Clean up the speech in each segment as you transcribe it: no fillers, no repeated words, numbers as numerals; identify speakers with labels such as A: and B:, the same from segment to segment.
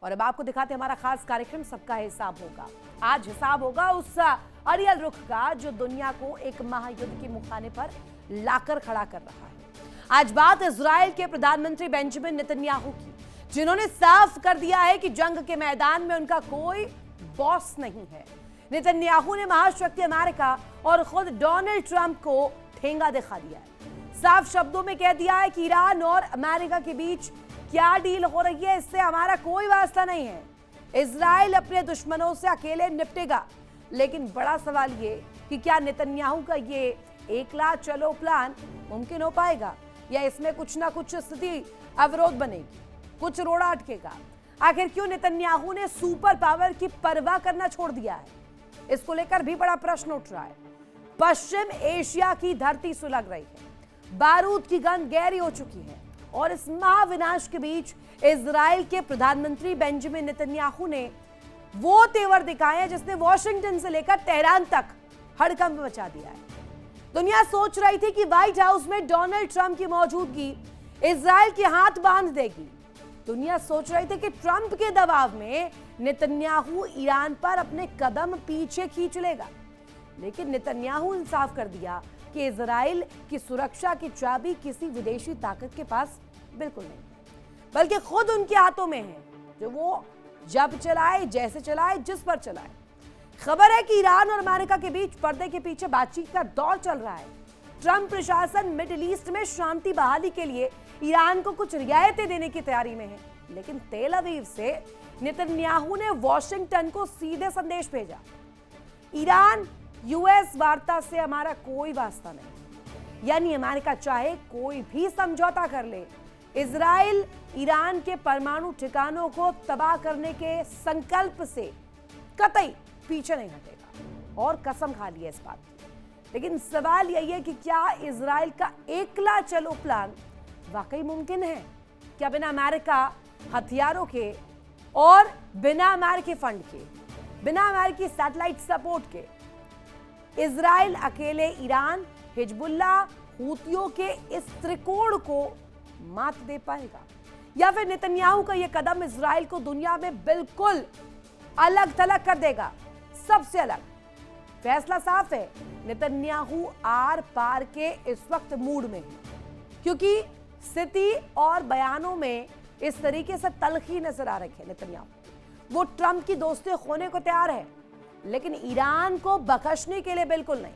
A: और अब आपको दिखाते हैं हमारा खास कार्यक्रम सबका हिसाब होगा। आज हिसाब होगा उस अरियल रुख का जो दुनिया को एक महायुद्ध के मुखाने पर लाकर खड़ा कर रहा है। आज बात इजराइल के प्रधानमंत्री बेंजामिन नेतन्याहू की, जिन्होंने साफ कर दिया है कि जंग के मैदान में उनका कोई बॉस नहीं है। नेतन्याहू ने महाशक्ति अमेरिका और खुद डोनाल्ड ट्रंप को ठेंगा दिखा दिया है। साफ शब्दों में कह दिया है कि ईरान और अमेरिका के बीच क्या डील हो रही है, इससे हमारा कोई वास्ता नहीं है। इजराइल अपने दुश्मनों से अकेले निपटेगा। लेकिन बड़ा सवाल ये कि क्या नेतन्याहू का ये एकला चलो प्लान मुमकिन हो पाएगा, या इसमें कुछ ना कुछ स्थिति अवरोध बनेगी, कुछ रोड़ा अटकेगा। आखिर क्यों नेतन्याहू ने सुपर पावर की परवाह करना छोड़ दिया है, इसको लेकर भी बड़ा प्रश्न उठ रहा है। पश्चिम एशिया की धरती सुलग रही है, बारूद की गंध गहरी हो चुकी है और इस महाविनाश के बीच इजराइल के प्रधानमंत्री बेंजामिन नेतन्याहू ने वो तेवर दिखाए हैं जिसने वॉशिंगटन से लेकर तेहरान तक हड़कंप मचा दिया है। दुनिया सोच रही थी कि व्हाइट हाउस में डोनाल्ड ट्रंप की मौजूदगी इजराइल के हाथ बांध देगी। दुनिया सोच रही थी कि ट्रंप के दबाव में नेतन्याहू ईरान पर अपने कदम पीछे खींच लेगा। लेकिन नेतन्याहू ने साफ कर दिया कि इजराइल की सुरक्षा की चाबी किसी विदेशी ताकत के पास बिल्कुल नहीं, बल्कि खुद उनके हाथों में है, जो वो जब चलाए, जैसे चलाए, जिस पर चलाए। खबर है कि ईरान और अमेरिका के बीच पर्दे के पीछे बातचीत का दौर चल रहा है। ट्रंप प्रशासन मिडिल ईस्ट में शांति बहाली के लिए ईरान को कुछ रियायतें देने की तैयारी में है। लेकिन तेल अवीव से नेतन्याहू ने वॉशिंगटन को सीधे संदेश भेजा, ईरान यूएस वार्ता से हमारा कोई वास्ता नहीं। यानी अमेरिका चाहे कोई भी समझौता कर ले, इजराइल ईरान के परमाणु ठिकानों को तबाह करने के संकल्प से कतई पीछे नहीं हटेगा, और कसम खा ली है इस बात की। लेकिन सवाल यही है कि क्या इजराइल का एकला चलो प्लान वाकई मुमकिन है? क्या बिना अमेरिका हथियारों के और बिना अमेरिकी फंड के, बिना अमेरिकी सैटेलाइट सपोर्ट के इजराइल अकेले ईरान, हिजबुल्लाह, हूतियों के इस त्रिकोण को मात दे पाएगा? या फिर नेतन्याहू का यह कदम इजराइल को दुनिया में बिल्कुल अलग थलग कर देगा, सबसे अलग? फैसला साफ है, नेतन्याहू आर पार के इस वक्त मूड में है, क्योंकि स्थिति और बयानों में इस तरीके से तलखी नजर आ रही है। नेतन्याहू वो ट्रंप की दोस्ती खोने को तैयार है, लेकिन ईरान को बख्शने के लिए बिल्कुल नहीं।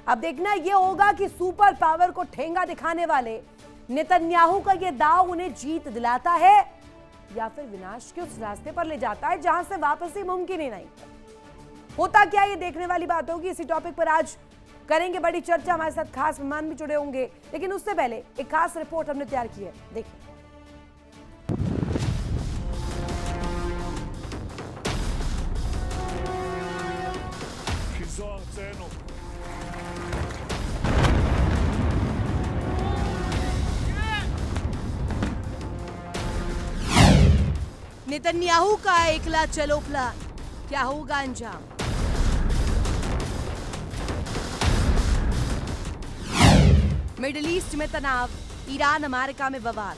A: अब देखना यह होगा कि सुपर पावर को ठेंगा दिखाने वाले नेतन्याहू का यह दांव उन्हें जीत दिलाता है, या फिर विनाश के उस रास्ते पर ले जाता है जहां से वापसी मुमकिन ही नहीं। होता क्या, ये देखने वाली बात होगी। इसी टॉपिक पर आज करेंगे बड़ी चर्चा। हमारे साथ खास मेहमान भी जुड़े होंगे, लेकिन उससे पहले एक खास रिपोर्ट हमने तैयार की है, देखिए। नेतन्याहू का एकला चलो प्लान, क्या होगा अंजाम? मिडिल ईस्ट में तनाव, ईरान अमेरिका में बवाल।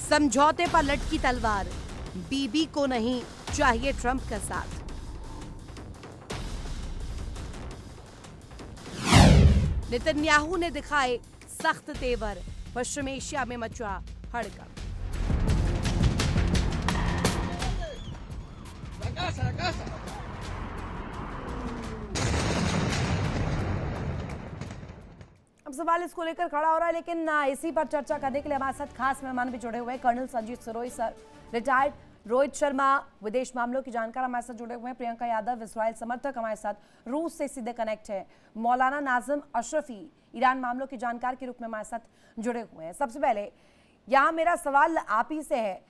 A: समझौते पर लटकी तलवार, बीबी को नहीं चाहिए ट्रंप का साथ। नेतन्याहू ने दिखाए सख्त तेवर, पश्चिम एशिया में मचा हड़कंप। अब सवाल इसको लेकर खड़ा हो रहा है, लेकिन इसी पर चर्चा करने के लिए हमारे साथ खास मेहमान भी जुड़े हुए हैं। Colonel Sanjeet Sirohi sir, retired, Rohit Sharma विदेश मामलों की जानकार हमारे साथ जुड़े हुए हैं, प्रियंका यादव इजराइल समर्थक हमारे साथ रूस से सीधे कनेक्ट है, मौलाना नाजिम अशरफी ईरान मामलों की जानकार के रूप में हमारे साथ जुड़े हुए हैं। सबसे पहले यहाँ मेरा सवाल आप ही से है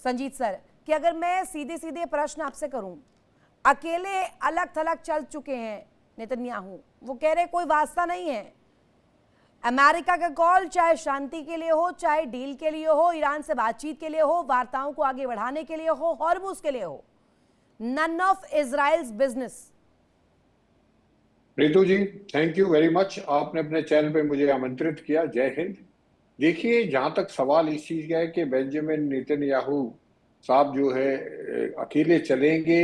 A: संजीत सर, कि अगर मैं सीधे सीधे प्रश्न आपसे करूं, अकेले अलग थलग चल चुके हैं नेतन्याहू, वो कह रहे कोई वास्ता नहीं है। अमेरिका का कॉल चाहे शांति के लिए हो, चाहे डील के लिए हो, ईरान से बातचीत के लिए हो, वार्ताओं को आगे बढ़ाने के लिए हो, हॉर्मुज के लिए हो, none of Israel's business.
B: Ritu ji, thank you very much. आपने अपने चैनल पे मुझे आमंत्रित किया। जय हिंद। देखिए, जहां तक सवाल इस चीज का है कि बेंजामिन नेतन्याहू साहब जो है अकेले चलेंगे,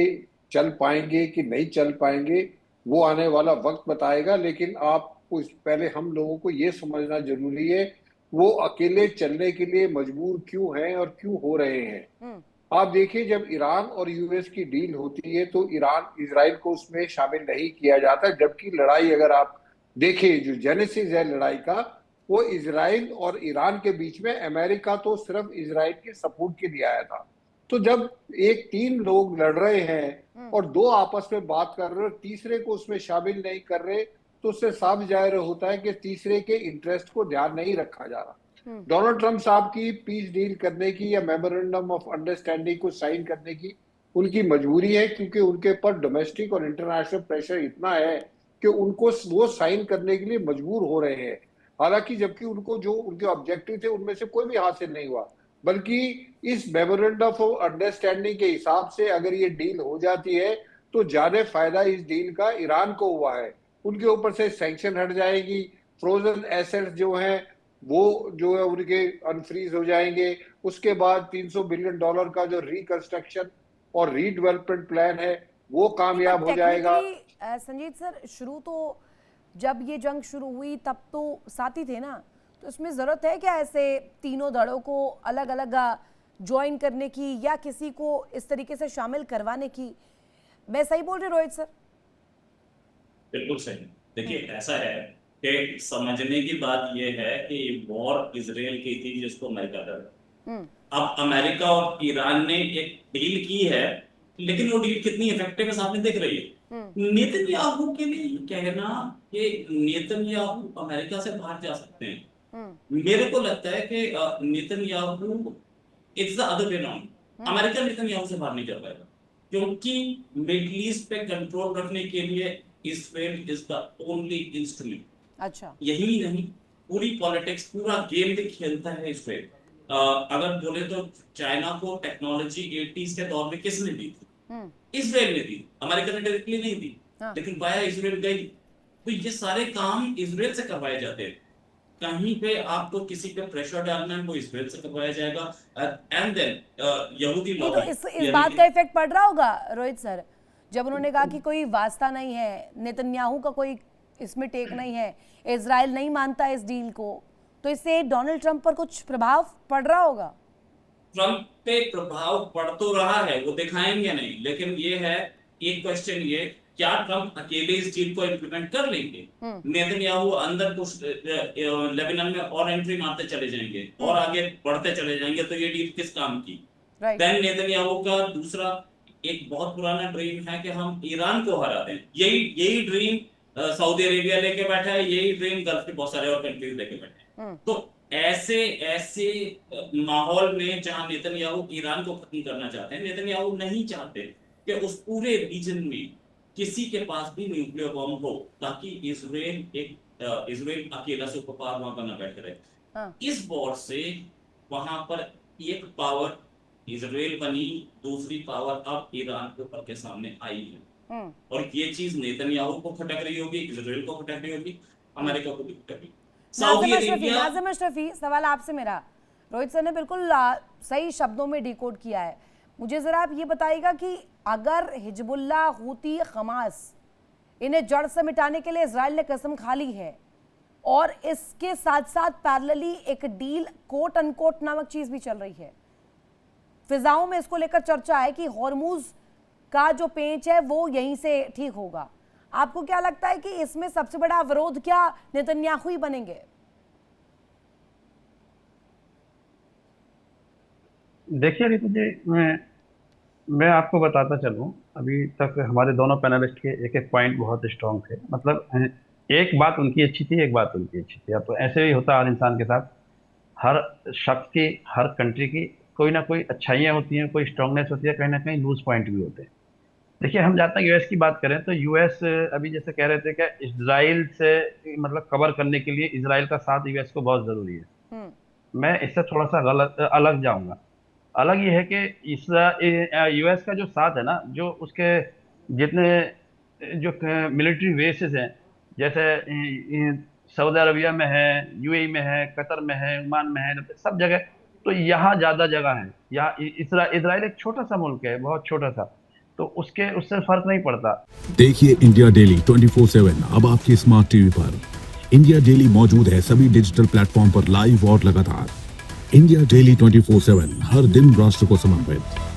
B: चल पाएंगे कि नहीं चल पाएंगे, वो आने वाला वक्त बताएगा। लेकिन आपको पहले हम लोगों को ये समझना जरूरी है, वो अकेले चलने के लिए मजबूर क्यों हैं और क्यों हो रहे हैं।
A: हम्म।
B: आप देखिए, जब ईरान और यूएस की डील होती है तो ईरान इजराइल को उसमें शामिल नहीं किया जाता, जबकि लड़ाई अगर आप देखें, जो जेनेसिस है लड़ाई का, वो इजराइल और ईरान के बीच में। अमेरिका तो सिर्फ इजराइल के सपोर्ट के लिए आया था। तो जब एक तीन लोग लड़ रहे हैं
A: हम्म।
B: और दो आपस में बात कर रहे हो, तीसरे को उसमें शामिल नहीं कर रहे, तो उससे साफ जाहिर होता है कि तीसरे के इंटरेस्ट को ध्यान नहीं रखा जा रहा।
A: हम्म।
B: डोनाल्ड ट्रंप साहब की पीस डील करने की या मेमोरेंडम ऑफ अंडरस्टैंडिंग को साइन करने की उनकी मजबूरी है, क्योंकि उनके पर डोमेस्टिक और इंटरनेशनल प्रेशर इतना है कि उनको वो साइन करने के लिए मजबूर हो रहे हैं। हालांकि जबकि उनको जो उनके ऑब्जेक्टिव थे उनमें से कोई भी हासिल नहीं हुआ, बल्कि इस मेमोरेंडम ऑफ अंडरस्टैंडिंग के हिसाब से अगर ये डील हो जाती है तो ज्यादा फायदा इस डील का ईरान को हुआ है। उनके ऊपर से सैंक्शन हट जाएगी, फ्रोजन एसेट्स जो हैं वो जो है उनके अनफ्रीज हो जाएंगे। उसके बाद $300 बिलियन का जो रिकंस्ट्रक्शन और रीडेवलपमेंट प्लान है वो
A: नहीं, पर
B: कामयाब हो जाएगा।
A: टेक्निकली संजीत सर, शुरू तो जब ये जंग शुरू हुई तब तो साथ ही थे ना, तो इसमें ज़रूरत है क्या ऐसे तीनों दड़ों को अलग अलग ज्वाइन करने की या किसी को इस तरीके से शामिल करवाने की? मैं सही बोल रही हूँ रोहित सर?
C: बिल्कुल सही। देखिए,
A: हम्म।
C: ऐसा है कि समझने की बात यह है कि वॉर इसराइल की थी जिसको अमेरिका डर।
A: हम्म।
C: अब अमेरिका और ईरान ने एक डील की है, लेकिन वो डील कितनी इफेक्टिव है सामने देख रही
A: हम्म।
C: है। नेतन्याहू के लिए ये कहना कि नेतन्याहू अमेरिका से बाहर जा सकते हैं,
A: हम्म।
C: मेरे को लगता है कि Netanyahu, it's the other way round.
A: Hmm.
C: America Netanyahu से बाहर नहीं जा पाएगा, क्योंकि मिडल ईस्ट पे कंट्रोल रखने के लिए Israel is the only instrument.
A: अच्छा।
C: यही नहीं, पूरी पॉलिटिक्स, पूरा गेम भी खेलता है इसराइल। अगर बोले तो चाइना को टेक्नोलॉजी 80s के दौर में किसने दी थी?
A: हम्म।
C: इसराइल ने दी। अमेरिका ने डायरेक्टली नहीं दी,
A: हाँ।
C: लेकिन बाया इसराइल गई। तो ये सारे काम इसराइल से करवाए जाते हैं। कहीं पे आपको किसी पे प्रेशर डालना है, वो इसराइल से करवाया जाएगा। एंड देन यहूदी
A: नहीं, तो
C: लॉबी,
A: इस
C: यानी
A: बात
C: कि
A: का इफेक्ट पड़ रहा होगा रोहित सर, जब उन्होंने कहा कि कोई वास्ता नहीं है, नेतन्याहू का कोई इसमें टेक नहीं है, इजराइल नहीं मानता इस डील को, तो इससे डोनाल्ड ट्रंप पर कुछ प्रभाव पड़ रहा होगा?
C: ट्रंप पे प्रभाव पड़ तो रहा है, वो दिखाएंगे नहीं, लेकिन ये है, एक क्वेश्चन ये, क्या ट्रंप अकेले इस डील को इम्प्लीमेंट कर लेंगे?
A: हम्म।
C: नेतन्याहू अंदर कुछ लेबनान में और एंट्री मारते चले जाएंगे और आगे बढ़ते चले जाएंगे, तो ये डील किस काम की?
A: राइट।
C: देन नेतन्याहू का दूसरा एक बहुत पुराना ड्रीम है कि हम ईरान को हरा दें। यही यही ड्रीम सऊदी अरेबिया लेके बैठा है, यही ड्रीम गल्फ के बहुत सारे और कंट्रीज लेके बैठे हैं।
A: हम्म।
C: तो ऐसे ऐसे माहौल में जहां नेतन्याहू ईरान को खत्म करना चाहते हैं, नेतन्याहू नहीं चाहते कि उस पूरे रीजन में किसी के पास भी न्यूक्लियर बॉम्ब हो, ताकि इसराइल अकेला सुपर पावर वहां पर न बैठे रहे।
A: हाँ।
C: इस वॉर से वहां पर एक पावर इसराइल बनी, दूसरी पावर अब ईरान के ऊपर के सामने आई है।
A: हम्म।
C: और ये चीज नेतन्याहू को खटक रही होगी, इसराइल को खटक रही होगी, अमेरिका को भी खटक रही। सऊदी अरेबिया,
A: नाजिम अशरफी, सवाल आपसे मेरा, रोहित सर ने बिल्कुल सही शब्दों में डिकोड किया है। मुझे ज़रा आप ये बताइएगा कि अगर हिजबुल्लाह, हूती, हमास, इन्हें जड़ से मिटाने के लिए इजराइल ने कसम खा ली है, और इसके साथ साथ पैरेलली एक डील कोट अनकोट नामक चीज़ भी चल रही है, फिजाओं में इसको लेकर चर्चा है कि हॉर्मूज का जो पेंच है वो यहीं से ठीक होगा। आपको क्या लगता है कि इसमें सबसे बड़ा विरोध क्या नेतन्याहू ही बनेंगे?
D: देखिए रितु जी, मैं आपको बताता चलूं, अभी तक हमारे दोनों पैनलिस्ट के एक एक पॉइंट बहुत स्ट्रांग थे। मतलब एक बात उनकी अच्छी थी, एक बात उनकी अच्छी थी। अब तो ऐसे ही होता है हर इंसान के साथ, हर शख्स की, हर कंट्री की कोई ना कोई अच्छाइयाँ होती हैं, कोई स्ट्रांगनेस होती है, कहीं ना कहीं लूज पॉइंट भी होते हैं। देखिए, हम जानते हैं यूएस की बात करें तो यूएस अभी जैसे कह रहे थे कि इसराइल से मतलब कवर करने के लिए इसराइल का साथ यूएस को बहुत ज़रूरी है।
A: हम्म।
D: मैं इससे थोड़ा सा गलत अलग जाऊंगा। अलग ये है कि यूएस का जो साथ है ना, जो उसके जितने जो मिलिट्री बेसिस हैं जैसे सऊदी अरबिया में है, यूएई में है, कतर में है, ओमान में है, सब जगह। तो यहाँ ज्यादा जगह है। यहाँ इजराइल एक छोटा सा मुल्क है, बहुत छोटा सा, तो उससे फर्क नहीं पड़ता।
E: देखिए इंडिया डेली 24/7 अब आपके स्मार्ट टीवी पर। इंडिया डेली मौजूद है सभी डिजिटल प्लेटफॉर्म पर लाइव और लगातार। इंडिया डेली 24/7 हर दिन राष्ट्र को समर्पित।